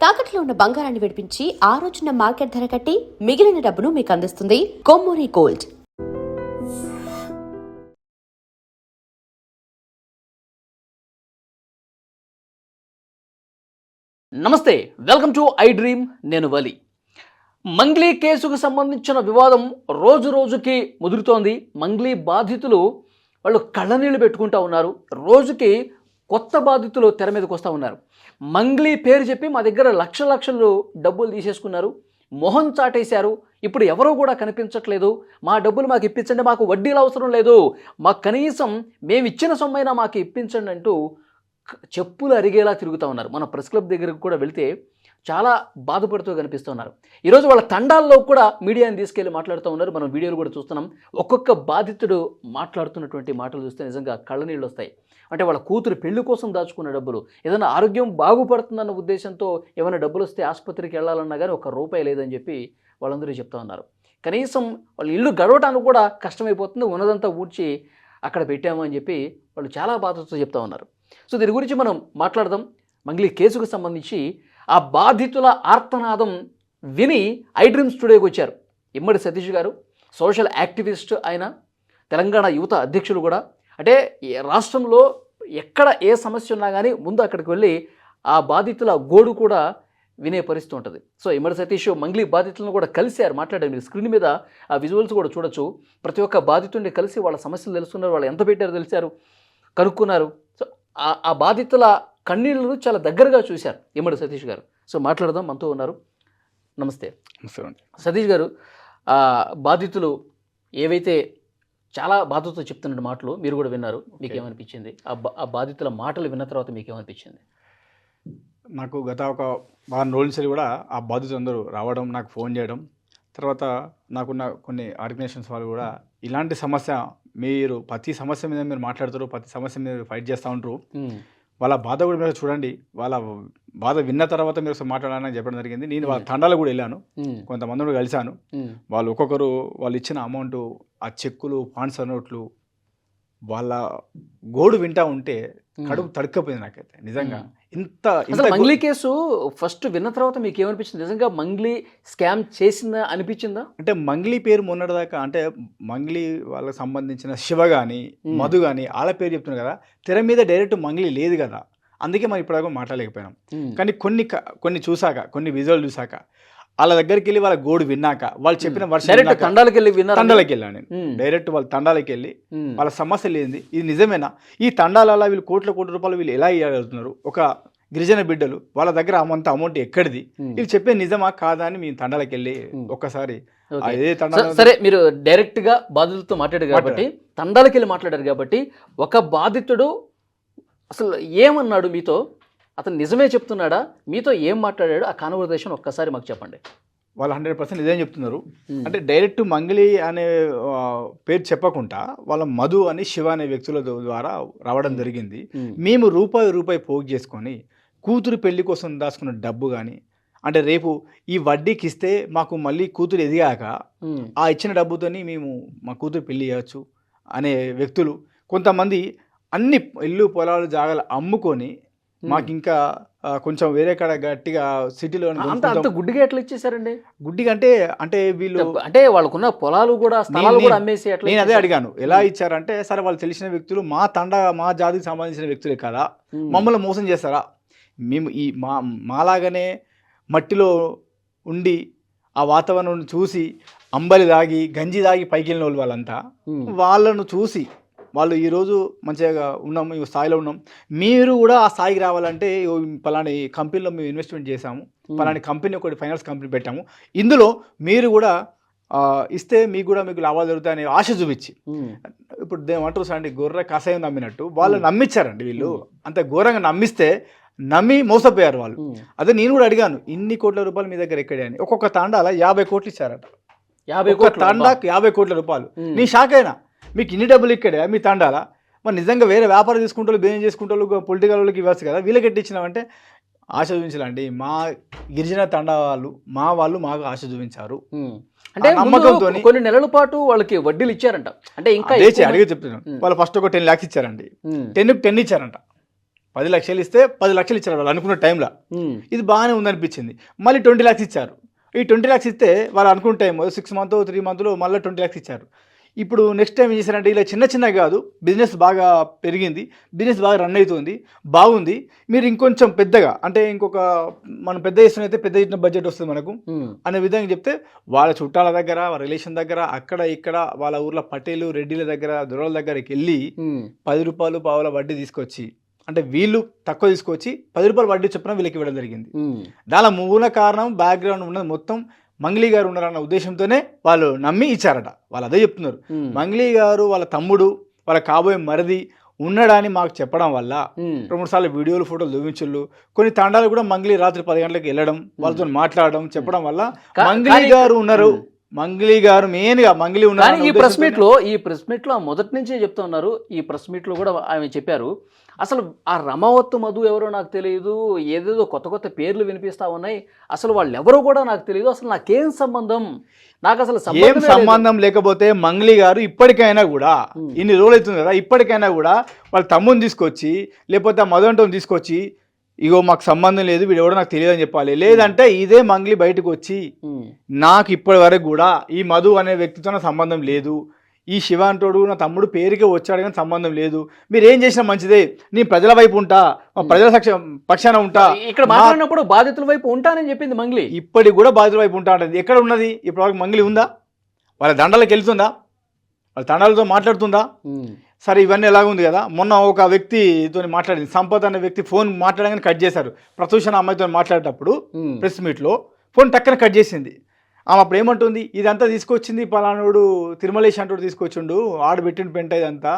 తాకట్లో ఉన్న బంగారాన్ని విడిపించి ఆ రోజున మార్కెట్ ధర కట్టి మిగిలిన డబ్బును మీకు అందిస్తుంది కొమ్మూరి గోల్డ్. నమస్తే, వెల్కమ్ టు ఐ డ్రీమ్. నేను వలి. మంగ్లీ కేసుకు సంబంధించిన వివాదం రోజు రోజుకి ముదురుతోంది. మంగ్లీ బాధితులు వాళ్ళు కళ్ళనీళ్ళు పెట్టుకుంటూ ఉన్నారు. రోజుకి కొత్త బాధితులు తెర మీదకి వస్తూ ఉన్నారు. మంగ్లీ పేరు చెప్పి మా దగ్గర లక్షలు డబ్బులు తీసేసుకున్నారు, మొహం చాటేశారు, ఇప్పుడు ఎవరూ కూడా కనిపించట్లేదు, మా డబ్బులు మాకు ఇప్పించండి, మాకు వడ్డీలు అవసరం లేదు, మాకు కనీసం మేము ఇచ్చిన సొమ్మైనా మాకు ఇప్పించండి అంటూ చెప్పులు అరిగేలా తిరుగుతూ ఉన్నారు. మన ప్రెస్ క్లబ్ దగ్గరకు కూడా వెళితే చాలా బాధపడుతూ కనిపిస్తున్నారు. ఈరోజు వాళ్ళ తండాల్లో కూడా మీడియాని తీసుకెళ్ళి మాట్లాడుతూ ఉన్నారు. మనం వీడియోలు కూడా చూస్తున్నాం. ఒక్కొక్క బాధితుడు మాట్లాడుతున్నటువంటి మాటలు చూస్తే నిజంగా కళ్ళనీళ్ళు వస్తాయి. అంటే వాళ్ళ కూతురు పెళ్లి కోసం దాచుకున్న డబ్బులు, ఏదైనా ఆరోగ్యం బాగుపడుతుందన్న ఉద్దేశంతో ఏమైనా డబ్బులు వస్తే ఆసుపత్రికి వెళ్ళాలన్నా కానీ ₹1 లేదని చెప్పి వాళ్ళందరూ చెప్తా ఉన్నారు. కనీసం వాళ్ళ ఇల్లు గడవటానికి కూడా కష్టమైపోతుంది, ఉన్నదంతా ఊడ్చి అక్కడ పెట్టాము అని చెప్పి వాళ్ళు చాలా బాధతో చెప్తా ఉన్నారు. సో దీని గురించి మనం మాట్లాడదాం. మంగ్లీ కేసుకు సంబంధించి ఆ బాధితుల ఆర్తనాదం విని ఐ డ్రీమ్ స్టూడియోకి వచ్చారు ఇమ్మడి సతీష్ గారు. సోషల్ యాక్టివిస్ట్ ఆయన, తెలంగాణ యువత అధ్యక్షులు కూడా. అంటే రాష్ట్రంలో ఎక్కడ ఏ సమస్య ఉన్నా కానీ ముందు అక్కడికి వెళ్ళి ఆ బాధితుల గోడు కూడా వినే పరిస్థితి ఉంటుంది. సో ఇమ్మడి సతీష్ మంగ్లీ బాధితులను కూడా కలిశారు, మాట్లాడారు. మీరు స్క్రీన్ మీద ఆ విజువల్స్ కూడా చూడొచ్చు. ప్రతి ఒక్క బాధితుడిని కలిసి వాళ్ళ సమస్యలు తెలుసుకున్నారు, వాళ్ళు ఎంత పెట్టారో తెలిసారు, కనుక్కున్నారు. సో ఆ బాధితుల కన్నీళ్లను చాలా దగ్గరగా చూశారు ఇమ్మడి సతీష్ గారు. సో మాట్లాడదాం, మనతో ఉన్నారు. నమస్తే. సతీష్ గారు, బాధితులు ఏవైతే చాలా బాధతో చెప్తున్న మాటలు మీరు కూడా విన్నారు, మీకేమనిపించింది? ఆ బాధితుల మాటలు విన్న తర్వాత మీకేమనిపించింది? నాకు గత ఒక వారం రోజుల నుంచి కూడా ఆ బాధితులందరూ రావడం, నాకు ఫోన్ చేయడం, తర్వాత నాకున్న కొన్ని ఆర్గనైజేషన్స్ వాళ్ళు కూడా ఇలాంటి సమస్య మీరు ప్రతి సమస్య మీద మీరు మాట్లాడుతారు, ప్రతి సమస్య మీద ఫైట్ చేస్తూ ఉంటారు, వాళ్ళ బాధ కూడా మీరు చూడండి, వాళ్ళ బాధ విన్న తర్వాత మీరు ఒకసారి మాట్లాడాలని చెప్పడం జరిగింది. నేను వాళ్ళ తండాలు కూడా వెళ్ళాను, కొంతమంది కూడా కలిశాను. వాళ్ళు ఒక్కొక్కరు వాళ్ళు ఇచ్చిన అమౌంట్, ఆ చెక్కులు, స్పాన్సర్ నోట్లు, వాళ్ళ గోడు వింటా ఉంటే కడుపు తడుక్కపోయింది నాకైతే నిజంగా. ఇంత మంగ్లీ కేసు ఫస్ట్ విన్న తర్వాత మీకు ఏమనిపించింది? నిజంగా మంగ్లీ స్కామ్ చేసిందా అనిపించిందా? అంటే మంగ్లీ పేరు మొన్నటిదాకా, అంటే మంగ్లీ వాళ్ళకి సంబంధించిన శివ కానీ మధు కానీ వాళ్ళ పేరు చెప్తున్నారు కదా, తెర మీద డైరెక్ట్ మంగ్లీ లేదు కదా, అందుకే మనం ఇప్పటిదాకా మాట్లాడలేకపోయినాం. కానీ కొన్ని చూసాక, కొన్ని విజువల్ చూసాక, వాళ్ళ దగ్గరికి వెళ్ళి వాళ్ళ గోడు విన్నాక, వాళ్ళు చెప్పిన వర్షం తండాలకి వెళ్ళాను నేను డైరెక్ట్ వాళ్ళ తండాలకి వెళ్ళి వాళ్ళ సమస్యలు ఏంది, ఇది నిజమేనా, ఈ తండాలలో వీళ్ళు కోట్ల రూపాయలు వీళ్ళు ఎలా ఇవ్వగలుగుతున్నారు, ఒక గిరిజన బిడ్డలు, వాళ్ళ దగ్గర అంత అమౌంట్ ఎక్కడిది, వీళ్ళు చెప్పే నిజమా కాదా అని మేము తండాలకి వెళ్ళి ఒక్కసారి సరే, మీరు డైరెక్ట్ గా బాధితులతో మాట్లాడారు కాబట్టి, తండాలకి వెళ్ళి మాట్లాడారు కాబట్టి, ఒక బాధితుడు అసలు ఏమన్నాడు మీతో? అతను నిజమే చెప్తున్నాడా? మీతో ఏం మాట్లాడాడు? ఆ కాన్వర్సేషన్ ఒక్కసారి మాకు చెప్పండి. వాళ్ళు 100% నిజం చెప్తున్నారు. అంటే డైరెక్ట్ మంగ్లీ అనే పేరు చెప్పకుండా వాళ్ళ మధు అని శివ అనే వ్యక్తుల ద్వారా రావడం జరిగింది. మేము రూపాయి పోగు చేసుకొని కూతురు పెళ్లి కోసం దాచుకున్న డబ్బు కానీ, అంటే రేపు ఈ వడ్డీకి ఇస్తే మాకు మళ్ళీ కూతురు ఎదిగాక ఆ ఇచ్చిన డబ్బుతోని మేము మా కూతురు పెళ్లి చేయవచ్చు అనే వ్యక్తులు, కొంతమంది అన్ని ఇల్లు పొలాలు జాగాలు అమ్ముకొని మాకు ఇంకా కొంచెం వేరే కాడ గట్టిగా సిటీలో గుడ్డిగా ఎట్లా ఇచ్చేసారండి? గుడ్డిగా అంటే వీళ్ళు అంటే వాళ్ళకున్న పొలాలు కూడా స్థలాలు కూడా అమ్మేసి ఎట్లా? నేను అదే అడిగాను, ఎలా ఇచ్చారంటే, సరే వాళ్ళు తెలిసిన వ్యక్తులు, మా జాతికి సంబంధించిన వ్యక్తులే కదా, మమ్మల్ని మోసం చేస్తారా, మేము ఈ మాలాగానే మట్టిలో ఉండి ఆ వాతావరణం చూసి అంబలి దాగి గంజి దాగి పైకి వెళ్ళిన వాళ్ళు వాళ్ళంతా, వాళ్ళను చూసి వాళ్ళు ఈరోజు మంచిగా ఉన్నాము, ఈ స్థాయిలో ఉన్నాం, మీరు కూడా ఆ స్థాయికి రావాలంటే పలాని కంపెనీలో మేము ఇన్వెస్ట్మెంట్ చేశాము, పలాని కంపెనీ ఒకటి ఫైనాన్స్ కంపెనీ పెట్టాము, ఇందులో మీరు కూడా ఇస్తే మీకు లాభాలు జరుగుతాయని ఆశ చూపించి, ఇప్పుడు ఏమంటారు సార్, గొర్రె కషాయం నమ్మినట్టు వాళ్ళు నమ్మించారండి. వీళ్ళు అంత ఘోరంగా నమ్మి మోసపోయారు వాళ్ళు. అదే నేను కూడా అడిగాను, ఇన్ని కోట్ల రూపాయలు మీ దగ్గర ఎక్కడే అని. ఒక్కొక్క తాండాల 50 కోట్లు ఇచ్చారట, 50 తాండాకి 50 కోట్ల రూపాయలు. నీ షాక్ అయినా, మీకు ఇన్ని డబ్బులు ఇక్కడే మీ తండాలా, మరి నిజంగా వేరే వ్యాపారం చేసుకుంటారు, బిజినెస్ చేసుకుంటారు, పొలిటికల్ వాళ్ళకి ఇవ్వచ్చు కదా, వీళ్ళకి ఎట్టిచ్చినామంటే ఆశ చూపించాలండి. మా గిరిజన తండా వాళ్ళు మాకు ఆశ చూపించారు. అంటే నమ్మకంతో కొన్ని నెలల పాటు వాళ్ళకి వడ్డీలు ఇచ్చారంట. అంటే ఇంకా అడిగి చెప్తున్నాను, వాళ్ళు ఫస్ట్ ఒక 10 lakhs ఇచ్చారండి, 10 ఇచ్చారంట. 10 లక్షలు ఇస్తే 10 లక్షలు ఇచ్చారు వాళ్ళు అనుకున్న టైంలో. ఇది బాగానే ఉందనిపించింది. మళ్ళీ 20 lakhs ఇచ్చారు. ఈ 20 lakhs ఇస్తే వాళ్ళు అనుకున్న టైం 6 months 3 months మళ్ళీ 20 lakhs ఇచ్చారు. ఇప్పుడు నెక్స్ట్ టైం ఏం చేశారంటే ఇలా చిన్న కాదు, బిజినెస్ బాగా పెరిగింది, బిజినెస్ బాగా రన్ అవుతుంది, బాగుంది, మీరు ఇంకొంచెం పెద్దగా అంటే ఇంకొక మనం పెద్ద చేస్తున్నైతే పెద్ద ఇచ్చిన బడ్జెట్ వస్తుంది మనకు అనే విధంగా చెప్తే వాళ్ళ చుట్టాల దగ్గర, వాళ్ళ రిలేషన్ దగ్గర, అక్కడ ఇక్కడ వాళ్ళ ఊర్లో పటేలు రెడ్డిల దగ్గర, దొరల దగ్గరికి వెళ్ళి 10 రూపాయలు పావుల వడ్డీ తీసుకొచ్చి, అంటే వీళ్ళు తక్కువ తీసుకొచ్చి 10 రూపాయలు వడ్డీ చొప్పున వీళ్ళకి ఇవ్వడం జరిగింది. దాని మూల కారణం బ్యాక్గ్రౌండ్ ఉన్నది మొత్తం మంగ్లీ గారు ఉన్నారన్న ఉద్దేశంతోనే వాళ్ళు నమ్మి ఇచ్చారట. వాళ్ళు అదే చెప్తున్నారు. మంగ్లీ గారు వాళ్ళ తమ్ముడు, వాళ్ళ కాబోయే మరిది ఉన్నాడని మాకు చెప్పడం వల్ల 2-3 సార్లు వీడియోలు ఫోటోలు చూపించుళ్ళు. కొన్ని తండాలు కూడా మంగ్లీ రాత్రి 10 గంటలకు వెళ్ళడం, వాళ్ళతో మాట్లాడడం, చెప్పడం వల్ల మంగ్లీ గారు ఉన్నారు, మంగ్లీ గారు మెయిన్ గా మంగ్లీ ఉన్నారు. ఈ ప్రెస్ మీట్ లో మొదటి నుంచే చెప్తా ఉన్నారు. ఈ ప్రెస్ మీట్ లో కూడా ఆమె చెప్పారు, అసలు ఆ రమావత్ మధు ఎవరో నాకు తెలియదు, ఏదేదో కొత్త పేర్లు వినిపిస్తా ఉన్నాయి, అసలు వాళ్ళు ఎవరో కూడా నాకు తెలియదు, అసలు నాకేం సంబంధం, నాకు అసలు ఏం సంబంధం లేకపోతే మంగ్లీ గారు ఇప్పటికైనా కూడా ఇన్ని రోజులు అవుతుంది కదా, ఇప్పటికైనా కూడా వాళ్ళ తమ్ముని తీసుకొచ్చి లేకపోతే ఆ మధు అంటోని తీసుకొచ్చి ఇగో మాకు సంబంధం లేదు, వీడు ఎవడో నాకు తెలియదు అని చెప్పాలి. లేదంటే ఇదే మంగ్లీ బయటకు వచ్చి నాకు ఇప్పటి వరకు కూడా ఈ మధు అనే వ్యక్తితో నాకు సంబంధం లేదు, ఈ శివ అంటోడు నా తమ్ముడు పేరుకే వచ్చాడు కానీ సంబంధం లేదు, మీరు ఏం చేసినా మంచిదే, నేను ప్రజల వైపు ఉంటా, మా ప్రజల పక్షాన ఉంటా, ఇక్కడ మాట్లాడినప్పుడు బాధితుల వైపు ఉంటానని చెప్పింది మంగ్లీ. ఇప్పటికి కూడా బాధితుల వైపు ఉంటా అంటది. ఎక్కడ ఉన్నది ఇప్పుడు మంగ్లీ? ఉందా? వాళ్ళ దండలకు వెళ్తుందా? వాళ్ళ దండాలతో మాట్లాడుతుందా? సరే ఇవన్నీ ఎలాగుంది కదా, మొన్న ఒక వ్యక్తితో మాట్లాడింది, సంపత్ అనే వ్యక్తి ఫోన్ మాట్లాడగానే కట్ చేశారు. ప్రతూషణ అమ్మాయితో మాట్లాడేటప్పుడు ప్రెస్ మీట్లో ఫోన్ టక్కన కట్ చేసింది. ఆమె అప్పుడు ఏమంటుంది, ఇదంతా తీసుకొచ్చింది పలానాడు తిరుమలేష్ అంటూ తీసుకొచ్చిండు, ఆడు పెట్టిన పెంట ఇదంతా,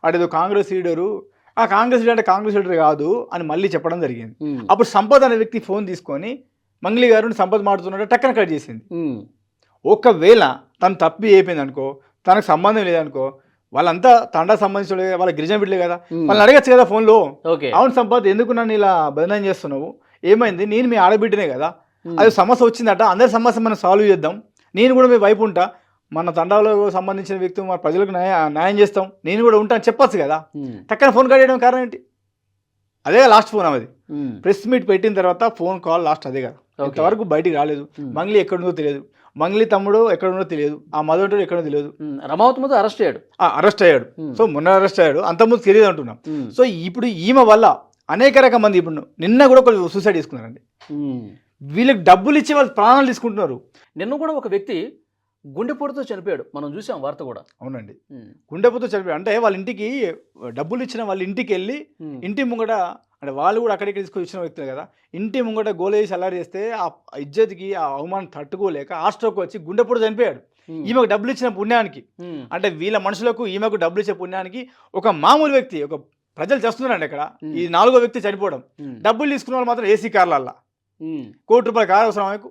ఆడేదో కాంగ్రెస్ లీడరు, ఆ కాంగ్రెస్ లీడర్ అంటే కాంగ్రెస్ లీడర్ కాదు అని మళ్ళీ చెప్పడం జరిగింది. అప్పుడు సంపత్ అనే వ్యక్తి ఫోన్ తీసుకొని మంగ్లీ గారు సంపత్ మాట్లాడుతున్నట్టు టక్కన కట్ చేసింది. ఒకవేళ తను తప్పి అయిపోయింది అనుకో, తనకు సంబంధం లేదనుకో, వాళ్ళంతా తండా సంబంధించిన వాళ్ళ గిరిజన బిడ్డలే కదా, వాళ్ళని అడగచ్చు కదా ఫోన్లో, అవును సంపత్ ఎందుకు నన్ను ఇలా బదనాం చేస్తున్నావు, ఏమైంది, నేను మీ ఆడబిడ్డనే కదా, అది సమస్య వచ్చిందట, అందరి సమస్య మనం సాల్వ్ చేద్దాం, నేను కూడా మీ వైపు ఉంటా, మన తండాలో సంబంధించిన వ్యక్తి మన ప్రజలకు న్యాయం చేస్తాం, నేను కూడా ఉంటాను చెప్పచ్చు కదా. టక్కన ఫోన్ కట్ చేయడం కారణం ఏంటి? అదే లాస్ట్ ఫోన్ అది. ప్రెస్ మీట్ పెట్టిన తర్వాత ఫోన్ కాల్ లాస్ట్ అదే కదా, ఇంతవరకు బయటికి రాలేదు. మంగ్లీ ఎక్కడుందో తెలియదు, మంగ్లీ తమ్ముడు ఎక్కడుందో తెలియదు, ఆ మధుంటాడు ఎక్కడో తెలియదు. రమావత్ మధు అరెస్ట్ అయ్యాడు. సో మొన్న అరెస్ట్ అయ్యాడు, అంతకుముందు తెలియదు అంటున్నాం. సో ఇప్పుడు ఈమె వల్ల అనేక రకం మంది, ఇప్పుడు నిన్న కూడా ఒకళ్ళు సూసైడ్ చేసుకున్నారండి. వీళ్ళకి డబ్బులు ఇచ్చి వాళ్ళు ప్రాణాలు తీసుకుంటున్నారు. నిన్న కూడా ఒక వ్యక్తి గుండెపోటుతో చనిపోయాడు, మనం చూసాం వార్త కూడా. అవునండి, గుండెపోటుతో చనిపోయాడు. అంటే వాళ్ళ ఇంటికి డబ్బులు ఇచ్చిన వాళ్ళ ఇంటికి వెళ్ళి ఇంటి ముంగట, అంటే వాళ్ళు కూడా అక్కడికి తీసుకొని ఇచ్చిన వ్యక్తులు కదా, ఇంటి ముంగట గోలేసి అల్లారి చేస్తే ఆ ఇజ్జత్కి ఆ అవమానం తట్టుకోలేక హాస్ట్రోక్ వచ్చి గుండెపోటు చనిపోయాడు. ఈమెకు డబ్బులు ఇచ్చిన పుణ్యానికి, అంటే వీళ్ళ మనుషులకు ఈమెకు డబ్బులు ఇచ్చే పుణ్యానికి ఒక మామూలు వ్యక్తి, ఒక ప్రజలు చేస్తున్నారండి అక్కడ, ఈ 4వ వ్యక్తి చనిపోవడం. డబ్బులు తీసుకున్న వాళ్ళు మాత్రం ఏసీ కార్లల్లా, ₹1 కోటి కారు అవసరం ఆమెకు,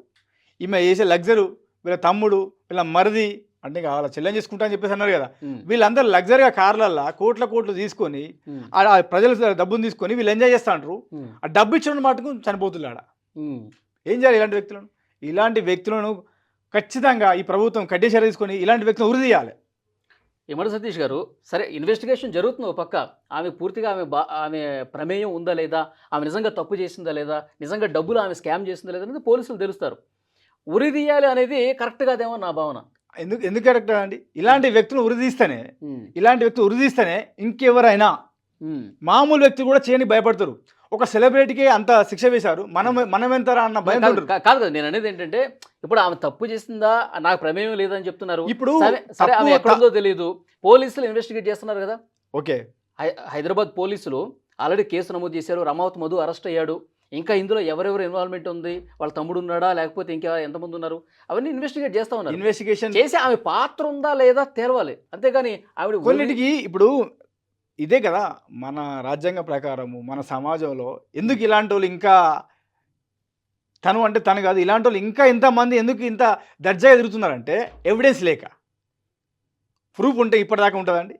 ఈమె చేసే లగ్జరు, వీళ్ళ తమ్ముడు, వీళ్ళ మరిది, అంటే వాళ్ళ చెల్లెని చేసుకుంటా అని చెప్పేసి అన్నారు కదా, వీళ్ళందరూ లగ్జరీగా కార్లల్లా కోట్లు తీసుకొని ఆ ప్రజల డబ్బును తీసుకొని వీళ్ళు ఎంజాయ్ చేస్తా అంటారు. ఆ డబ్బు ఇచ్చిన మాటకు చనిపోతున్నాడు. ఏం చేయాలి ఇలాంటి వ్యక్తులను? ఇలాంటి వ్యక్తులను ఖచ్చితంగా ఈ ప్రభుత్వం కఠిన చర్య తీసుకొని ఇలాంటి వ్యక్తులను ఉరి తీయాలి. ఇమడ సతీష్ గారు, సరే ఇన్వెస్టిగేషన్ జరుగుతుంది ఒక పక్క, ఆమె పూర్తిగా ఆమె ప్రమేయం ఉందా లేదా, ఆమె నిజంగా తప్పు చేసిందా లేదా, నిజంగా డబ్బులు ఆమె స్కామ్ చేసిందా లేదా అనేది పోలీసులు తెలుస్తారు. ఉరి తీయాలి అనేది కరెక్ట్ కాదేమో నా భావన. ఎందుకు కరెక్ట్ అండి? ఇలాంటి వ్యక్తులు ఉరిదీస్తేనే ఇంకెవరైనా మామూలు వ్యక్తులు కూడా చేయని భయపడతారు. ఒక సెలబ్రిటీకి అంత శిక్ష వేశారు, మనం ఎంతరా అన్న భయం కాదు కదా. నేను అనేది ఏంటంటే, ఇప్పుడు ఆమె తప్పు చేసిందా, నాకు ప్రమేయం లేదని చెప్తున్నారు. ఇప్పుడు సరే ఆమె ఎక్కడుందో తెలియదు, పోలీసులు ఇన్వెస్టిగేట్ చేస్తున్నారు కదా. ఓకే, హైదరాబాద్ పోలీసులు ఆల్రెడీ కేసు నమోదు చేశారు, రమావత్ మధు అరెస్ట్ అయ్యాడు. ఇంకా ఇందులో ఎవరెవరు ఇన్వాల్వ్మెంట్ ఉంది, వాళ్ళ తమ్ముడు ఉన్నాడా లేకపోతే ఇంకా ఎంతమంది ఉన్నారు, అవన్నీ ఇన్వెస్టిగేట్ చేస్తా ఉన్నారు. ఇన్వెస్టిగేషన్ చేసి ఆమె పాత్ర ఉందా లేదా తేలవాలి, అంతేగాని ఆవిడ కొన్నిటికి. ఇప్పుడు ఇదే కదా మన రాజ్యాంగ ప్రకారము, మన సమాజంలో ఎందుకు ఇలాంటి వాళ్ళు ఇంకా తను అంటే తను కాదు, ఇలాంటి వాళ్ళు ఇంకా ఇంతమంది ఎందుకు ఇంత దర్జాగా తిరుగుతున్నారంటే ఎవిడెన్స్ లేక. ప్రూఫ్ ఉంటే ఇప్పటిదాకా ఉంటుందండి?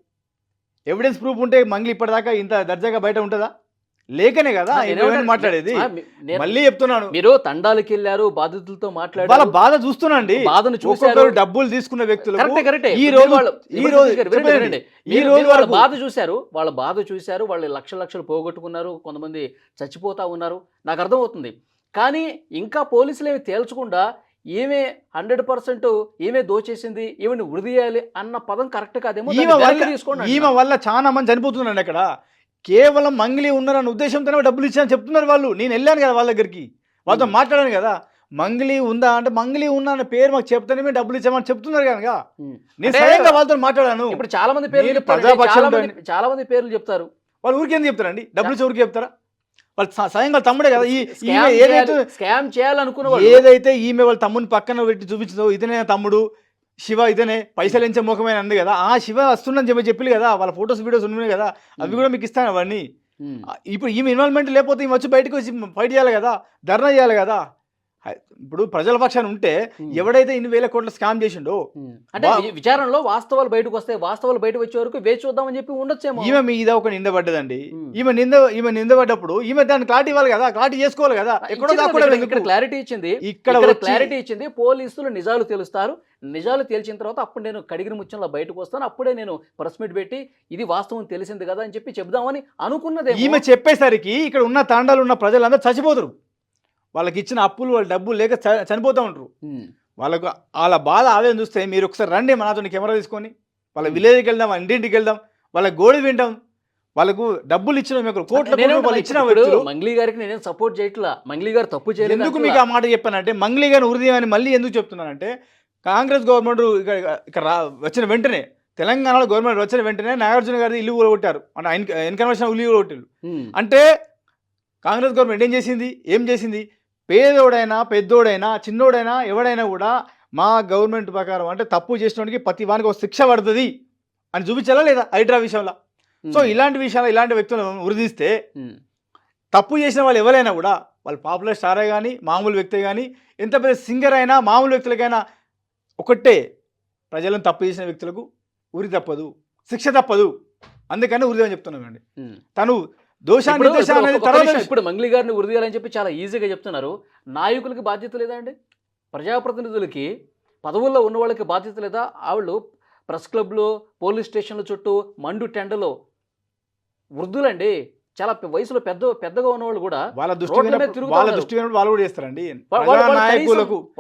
ఎవిడెన్స్ ప్రూఫ్ ఉంటే మంగ్లీ ఇప్పటిదాకా ఇంత దర్జాగా బయట ఉంటుందా? లేకనే కదా నేనేమంటాను- ఇవన్నీ మాట్లాడేది. నేను- మళ్ళీ చెప్తున్నాను, మీరు తండాలకు వెళ్ళారు, బాధితులతో వాళ్ళ మాట్లాడారు, బాధ చూస్తున్నాండి. బాధను చూశారు. ఒక్కొక్కరు డబ్బులు తీసుకున్న వ్యక్తులకు కరెక్టే. ఈ రోజు వాళ్ళ వరకు బాధ చూశారు, వాళ్ళు లక్షలు పోగొట్టుకున్నారు, కొంతమంది చచ్చిపోతా ఉన్నారు, నాకు అర్థమవుతుంది. కానీ ఇంకా పోలీసులు ఏమి తేల్చకుండా ఈమె 100% ఈమె దోచేసింది, ఈమెను ఉరిదీయాలి అన్న పదం కరెక్ట్ కాదేమో, దాన్ని వెనక్కి తీసుకోండి ఈమె అంటున్నా. వల్ల చాలా మంది చనిపోతున్నారండి అక్కడ. కేవలం మంగ్లీ ఉన్నారన్న ఉద్దేశంతోనే డబ్బులు ఇచ్చారని చెప్తున్నారు వాళ్ళు. నేను వెళ్ళాను కదా వాళ్ళ దగ్గరికి, వాళ్ళతో మాట్లాడాను కదా. మంగ్లీ ఉందా అంటే మంగ్లీ ఉన్నా అన్న పేరు మాకు చెప్తేనే మేము డబ్బులు ఇచ్చామని చెప్తున్నారు కనుక నేను అంటే స్వయంగా వాళ్ళతో మాట్లాడాను. ఇప్పుడు చాలా మంది పేర్లు మీరు చెప్తారు, ప్రజాపక్షం చాలా మంది పేర్లు చెప్తారు. వాళ్ళు ఊరికి ఎందుకు చెప్తారండి? డబ్బులు ఇచ్చే ఊరికి చెప్తారా? వాళ్ళు స్వయంగా తమ్ముడే కదా. ఈమె ఏదైతే స్కామ్ చేయాలనుకున్న ఏదైతే ఈమె వాళ్ళ తమ్ముని పక్కన పెట్టి చూపించిందో, ఇతనే తమ్ముడు శివ, ఇతనే పైసలు ఎంచే ముఖమైన అంది కదా, ఆ శివ వస్తుందని చెప్పి కదా, వాళ్ళ ఫొటోస్ వీడియోస్ ఉన్నాయి కదా, అవి కూడా మీకు ఇస్తాను అవన్నీ. ఇప్పుడు ఈమె ఇన్వాల్వ్మెంట్ లేకపోతే ఈమె వచ్చి బయటకు వచ్చి ఫైట్ చేయాలి కదా, ధర్నా చేయాలి కదా. ఇప్పుడు ప్రజల పక్షాన ఉంటే ఎవడైతే ఇన్ని వేల కోట్ల స్కామ్ చేసిండో, అంటే విచారణలో వాస్తవాలు బయటకు వస్తే, వాస్తవాలు బయటకు వచ్చే వరకు వేచి చూద్దామని చెప్పి ఉండొచ్చేమో. ఈమె మీద ఒక నింద పడ్డదండి. ఈమె నింద పడ్డప్పుడు ఈమె దాన్ని క్లారిటీ ఇవ్వాలి కదా, క్లారిటీ చేసుకోవాలి కదా. ఇక్కడ క్లారిటీ ఇచ్చింది, క్లారిటీ ఇచ్చింది. పోలీసులు నిజాలు తెలుస్తారు, నిజాలు తేల్చిన తర్వాత అప్పుడు నేను కడిగిన ముచ్చంలో బయటకు వస్తాను, అప్పుడే నేను ప్రెస్ మీట్ పెట్టి ఇది వాస్తవం తెలిసింది కదా అని చెప్పి చెప్దామని అనుకున్నదే. ఈమె చెప్పేసరికి ఇక్కడ ఉన్న తాండాలు ఉన్న ప్రజలందరూ చచ్చిపోతారు. వాళ్ళకి ఇచ్చిన అప్పులు, వాళ్ళ డబ్బులు లేక చనిపోతూ ఉంటారు. వాళ్ళకు వాళ్ళ బాధ ఆవేదన చూస్తే మీరు ఒకసారి రండి మనతో కెమెరా తీసుకొని, వాళ్ళ విలేజ్కి వెళ్దాం, వాళ్ళ ఇంటింటికి వెళ్దాం, వాళ్ళ గోడి వింటాం. వాళ్ళకు డబ్బులు ఇచ్చిన కోట్ల రూపాయలు ఇచ్చిన మంగ్లీ గారికి నేనేం సపోర్ట్ చేయట్లా, మంగ్లీ గారు తప్పు చేయలేదు. ఎందుకు మీకు ఆ మాట చెప్పానంటే, మంగ్లీ గారిని ఉరిదీయమని మళ్ళీ ఎందుకు చెప్తున్నానంటే, కాంగ్రెస్ గవర్నమెంట్ ఇక్కడ వచ్చిన వెంటనే, తెలంగాణలో గవర్నమెంట్ వచ్చిన వెంటనే నాగార్జున గారి ఇల్లు కూలగొట్టారు, అంటే ఇన్కన్వర్షన్ ఇల్లు కూలగొట్టారు. అంటే కాంగ్రెస్ గవర్నమెంట్ ఏం చేసింది? పేదోడైనా పెద్దోడైనా చిన్నోడైనా ఎవడైనా కూడా మా గవర్నమెంట్ ప్రకారం అంటే తప్పు చేసినోడికి ప్రతి వానికి ఒక శిక్ష పడుతుంది అని చూపించాలా లేదా హైడ్రా విషయంలో? సో ఇలాంటి విషయాలు, ఇలాంటి వ్యక్తులను ఉరిదీస్తే తప్పు చేసిన వాళ్ళు ఎవరైనా కూడా, వాళ్ళు పాపులర్ స్టారే కానీ మామూలు వ్యక్తే కానీ, ఎంత పెద్ద సింగర్ అయినా మామూలు వ్యక్తులకైనా ఒకటే, ప్రజలను తప్పు చేసిన వ్యక్తులకు ఉరి తప్పదు, శిక్ష తప్పదు. అందుకని ఉరిదేమని చెప్తున్నామండి. తను ఇప్పుడు మంగ్లీ గారిని ఉరిదీయాలని చెప్పి చాలా ఈజీగా చెప్తున్నారు. నాయకులకి బాధ్యత లేదా అండి? ప్రజాప్రతినిధులకి, పదవుల్లో ఉన్న వాళ్ళకి బాధ్యత లేదా? వాళ్ళు ప్రెస్ క్లబ్లో, పోలీస్ స్టేషన్ల చుట్టూ, మండు టెండలో వృద్ధులండి, చాలా వయసులో పెద్దగా ఉన్నవాళ్ళు కూడా వాళ్ళ దృష్టి వాళ్ళు కూడా చేస్తారండి.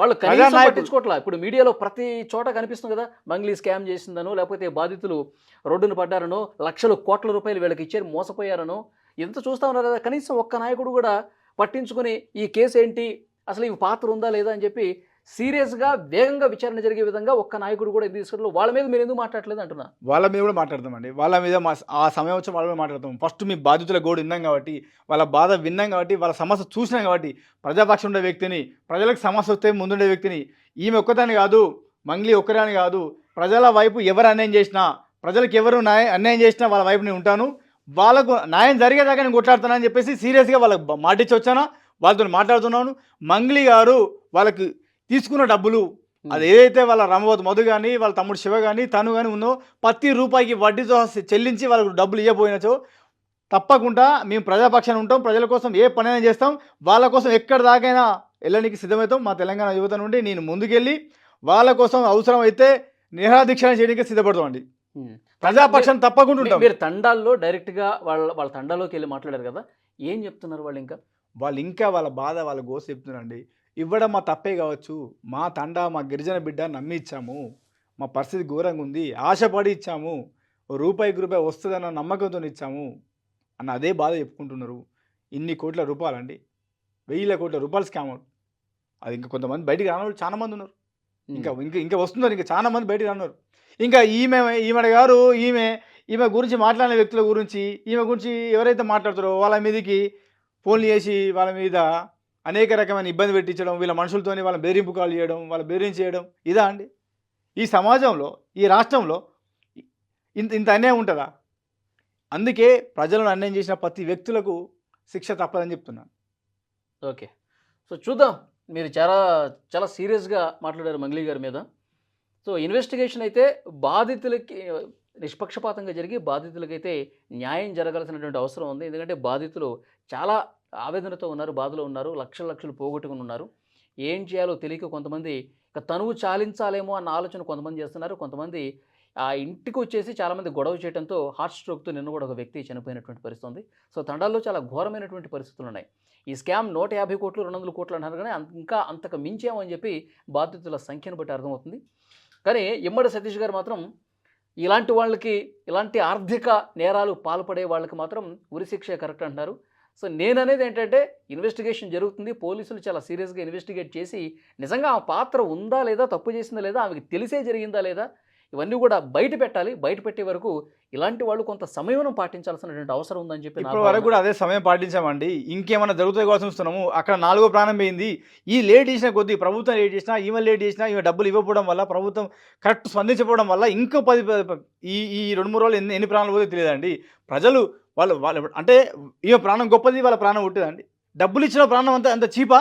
వాళ్ళు కనీసం పట్టించుకోవట్లా. ఇప్పుడు మీడియాలో ప్రతి చోట కనిపిస్తుంది కదా, మంగ్లీ స్కామ్ చేసిందనో, లేకపోతే బాధితులు రోడ్డును పడ్డారనో, లక్షల కోట్ల రూపాయలు వీళ్ళకి ఇచ్చారు, మోసపోయారనో, ఇంత చూస్తా ఉన్నారు కదా. కనీసం ఒక్క నాయకుడు కూడా పట్టించుకుని ఈ కేసు ఏంటి, అసలు ఈ పాత్ర ఉందా లేదా అని చెప్పి సీరియస్గా వేగంగా విచారణ జరిగే విధంగా ఒక్క నాయకుడు కూడా తీసుకుంటారు. వాళ్ళ మీద మీరు ఎందుకు మాట్లాడలేదు అంటున్నా? వాళ్ళ మీద కూడా మాట్లాడతామండి. వాళ్ళ మీద ఆ సమయం వచ్చి వాళ్ళ మీద మాట్లాడతాం. ఫస్ట్ మీ బాధితుల గోడు విన్నాం కాబట్టి, వాళ్ళ బాధ విన్నాం కాబట్టి, వాళ్ళ సమస్య చూసినాం కాబట్టి, ప్రజాపక్షం ఉండే వ్యక్తిని, ప్రజలకు సమస్య వస్తే ముందుండే వ్యక్తిని, ఈమె ఒక్కదాని కాదు, మంగ్లీ ఒక్కదాని కాదు, ప్రజల వైపు ఎవరు అన్యాయం చేసినా, ప్రజలకు ఎవరు అన్యాయం చేసినా వాళ్ళ వైపు నేను ఉంటాను, వాళ్ళకు న్యాయం జరిగేదాకా నేను కొట్లాడుతానని చెప్పేసి సీరియస్గా వాళ్ళకి మాటిచ్చి వచ్చాను, వాళ్ళతో మాట్లాడుతున్నాను. మంగ్లీ గారు వాళ్ళకి తీసుకున్న డబ్బులు, అది ఏదైతే వాళ్ళ రామబాబు మధు కానీ, వాళ్ళ తమ్ముడు శివ కానీ, తను కానీ ఉందో, ప్రతి రూపాయికి వడ్డీతో చెల్లించి వాళ్ళకు డబ్బులు ఇవ్వబోయినచో తప్పకుండా మేము ప్రజాపక్షాన్ని ఉంటాం, ప్రజల కోసం ఏ పనైనా చేస్తాం, వాళ్ళ కోసం ఎక్కడి దాకైనా వెళ్ళడానికి సిద్ధమవుతాం. మా తెలంగాణ యువత నుండి నేను ముందుకెళ్ళి వాళ్ళ కోసం అవసరం అయితే నిరాదీక్షణ చేయడానికి సిద్ధపడతామండి. ప్రజాపక్షం తప్పకుండా ఉంటాం. మీరు తండాల్లో డైరెక్ట్గా వాళ్ళ తండాలోకి వెళ్ళి మాట్లాడారు కదా, ఏం చెప్తున్నారు వాళ్ళు? ఇంకా వాళ్ళ బాధ, వాళ్ళ గోస చెప్తున్నారండి. ఇవ్వడం మా తప్పే కావచ్చు, మా తండా, మా గిరిజన బిడ్డ నమ్మి ఇచ్చాము, మా పరిస్థితి ఘోరంగా ఉంది, ఆశపడి ఇచ్చాము, రూపాయికి రూపాయి వస్తుందన్న నమ్మకంతో ఇచ్చాము అన్న అదే బాధ చెప్పుకుంటున్నారు. ఇన్ని కోట్ల రూపాయలండి, 1000 కోట్ల రూపాయలు స్కామ్ అవుట్. అది ఇంకా కొంతమంది బయటికి రానవాళ్ళు చాలా మంది ఉన్నారు, ఇంకా వస్తున్నారు, ఇంకా చాలా మంది బయటికి రానున్నారు. ఇంకా ఈమె గారు ఈమె గురించి మాట్లాడిన వ్యక్తుల గురించి, ఈమె గురించి ఎవరైతే మాట్లాడుతారో వాళ్ళ మీదకి ఫోన్లు చేసి వాళ్ళ మీద అనేక రకమైన ఇబ్బంది పెట్టించడం, వీళ్ళ మనుషులతోని వాళ్ళ బెదిరింపు కాల్ చేయడం, వాళ్ళ బెదిరించేయడం, ఇదా అండి ఈ సమాజంలో, ఈ రాష్ట్రంలో ఇంత అన్యాయం ఉంటుందా? అందుకే ప్రజలను అన్యాయం చేసిన ప్రతి వ్యక్తులకు శిక్ష తప్పదని చెప్తున్నాను. ఓకే, సో చూద్దాం. మీరు చాలా సీరియస్గా మాట్లాడారు మంగ్లీ గారి మీద. సో ఇన్వెస్టిగేషన్ అయితే బాధితులకి నిష్పక్షపాతంగా జరిగి బాధితులకైతే న్యాయం జరగాల్సినటువంటి అవసరం ఉంది. ఎందుకంటే బాధితులు చాలా ఆవేదనతో ఉన్నారు, బాధలో ఉన్నారు, లక్షలు పోగొట్టుకుని ఉన్నారు. ఏం చేయాలో తెలియక కొంతమంది ఇక తనువు చాలించాలేమో అన్న ఆలోచన కొంతమంది చేస్తున్నారు. కొంతమంది ఆ ఇంటికి వచ్చేసి చాలామంది గొడవ చేయడంతో హార్ట్ స్ట్రోక్తో నిన్న కూడా ఒక వ్యక్తి చనిపోయినటువంటి పరిస్థితి ఉంది. సో తండాల్లో చాలా ఘోరమైనటువంటి పరిస్థితులు ఉన్నాయి. ఈ స్కామ్ 150 కోట్లు 200 కోట్లు అంటారు కానీ ఇంకా అంతకు మించామని చెప్పి బాధితుల సంఖ్యను బట్టి అర్థమవుతుంది. కానీ ఇమ్మడి సతీష్ గారు మాత్రం ఇలాంటి వాళ్ళకి, ఇలాంటి ఆర్థిక నేరాలు పాల్పడే వాళ్ళకి మాత్రం ఉరిశిక్ష కరెక్ట్ అంటున్నారు. సో నేననేది ఏంటంటే ఇన్వెస్టిగేషన్ జరుగుతుంది, పోలీసులు చాలా సీరియస్గా ఇన్వెస్టిగేట్ చేసి నిజంగా ఆ పాత్ర ఉందా లేదా, తప్పు చేసిందా లేదా, ఆమెకి తెలిసే జరిగిందా లేదా, ఇవన్నీ కూడా బయట పెట్టాలి. బయట పెట్టే వరకు ఇలాంటి వాళ్ళు కొంత సమయం పాటించాల్సినటువంటి అవసరం ఉందని చెప్పి ఇప్పుడు వరకు కూడా అదే సమయం పాటించామండి. ఇంకేమైనా జరుగుతాయి కోసం చూస్తున్నాము. అక్కడ 4వ ప్రాణం పోయింది. ఈ లేట్ చేసిన కొద్దీ ప్రభుత్వం లేట్ చేసినా, ఈమె లేట్ చేసినా, ఈమె డబ్బులు ఇవ్వకపోవడం వల్ల, ప్రభుత్వం కరెక్ట్ స్పందించకపోవడం వల్ల ఇంకో 10 ఈ 2-3 రోజులు ఎన్ని ప్రాణాలు పోతే తెలియదండి. ప్రజలు వాళ్ళు అంటే ఈమె ప్రాణం గొప్పది, వాళ్ళ ప్రాణం పుట్టేదండి. డబ్బులు ఇచ్చిన ప్రాణం అంత చీపా,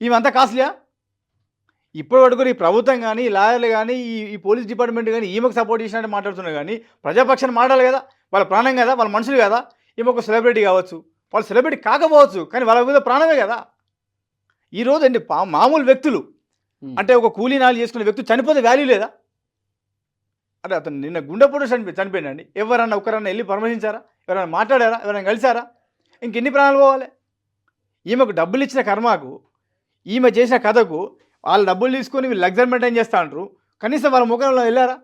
ఈమె అంత కాస్ట్లీయా? ఇప్పటి వరకు ఈ ప్రభుత్వం కానీ, లాయర్లు కానీ, ఈ పోలీస్ డిపార్ట్మెంట్ కానీ ఈమెకు సపోర్ట్ చేసినట్టు మాట్లాడుతున్నారు. కానీ ప్రజాపక్షాన్ని మాట్లాడాలి కదా, వాళ్ళ ప్రాణం కదా, వాళ్ళ మనుషులు కదా. ఈమె ఒక సెలబ్రిటీ కావచ్చు, వాళ్ళు సెలబ్రిటీ కాకపోవచ్చు, కానీ వాళ్ళ మీద ప్రాణమే కదా. ఈరోజు అండి మామూలు వ్యక్తులు అంటే ఒక కూలీనాలు చేసుకునే వ్యక్తులు చనిపోతే వాల్యూ లేదా? అంటే అతను నిన్న గుండెపోటు చనిపోయిందండి. ఎవరన్నా ఒకరన్నా వెళ్ళి పరామర్శించారా? ఎవరైనా మాట్లాడారా? ఎవరైనా కలిసారా? ఇంకెన్ని ప్రాణాలు పోవాలి? ఈమెకు డబ్బులు ఇచ్చిన కర్మకు, ఈమె చేసిన కథకు వాళ్ళు డబ్బులు తీసుకొని వీళ్ళు లగ్జరీ మెయింటైన్ చేస్తా అంటారు. కనీసం వాళ్ళ ముఖంలో వెళ్ళారా?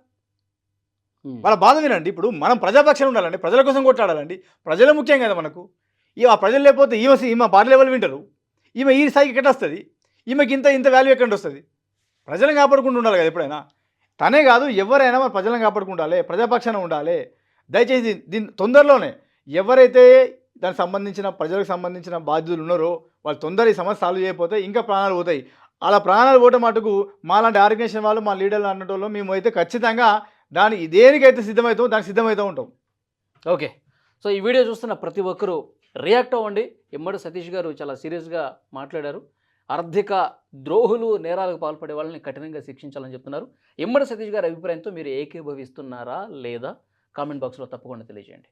వాళ్ళ బాధ వినండి. ఇప్పుడు మనం ప్రజాపక్షాలు ఉండాలండి, ప్రజల కోసం కొట్లాడాలండి. ప్రజలు ముఖ్యం కదా మనకు. ఆ ప్రజలు లేకపోతే ఈమె పార్టీ లెవెల్ వింటారు. ఈమె ఈ స్థాయికి ఎక్కడ వస్తుంది? ఈమెకి ఇంత వాల్యూ ఎక్కడ వస్తుంది? ప్రజలను కాపాడుకుంటూ ఉండాలి కదా ఎప్పుడైనా. తనే కాదు, ఎవరైనా మన ప్రజలను కాపాడుకుంటాలి, ప్రజాపక్షాన ఉండాలి. దయచేసి దీని తొందరలోనే ఎవరైతే దానికి సంబంధించిన ప్రజలకు సంబంధించిన బాధ్యులు ఉన్నారో వాళ్ళు తొందర ఈ సమస్య సాల్వ్ చేయకపోతే ఇంకా ప్రాణాలు పోతాయి. అలా ప్రాణాలు పోవటం మటుకు మాలాంటి ఆర్గనైజేషన్ వాళ్ళు, మా లీడర్లు అన్నటోళ్ళు మేము అయితే ఖచ్చితంగా దేనికైతే సిద్ధమవుతామో దానికి సిద్ధమవుతూ ఉంటాం. ఓకే, సో ఈ వీడియో చూస్తున్న ప్రతి ఒక్కరూ రియాక్ట్ అవ్వండి. ఇమ్మడి సతీష్ గారు చాలా సీరియస్గా మాట్లాడారు. ఆర్థిక ద్రోహులు, నేరాలకు పాల్పడే వాళ్ళని కఠినంగా శిక్షించాలని చెప్తున్నారు. ఇమ్మడి సతీష్ గారి అభిప్రాయంతో మీరు ఏకీభవిస్తున్నారా లేదా? కామెంట్ బాక్స్లో తప్పకుండా తెలియజేయండి.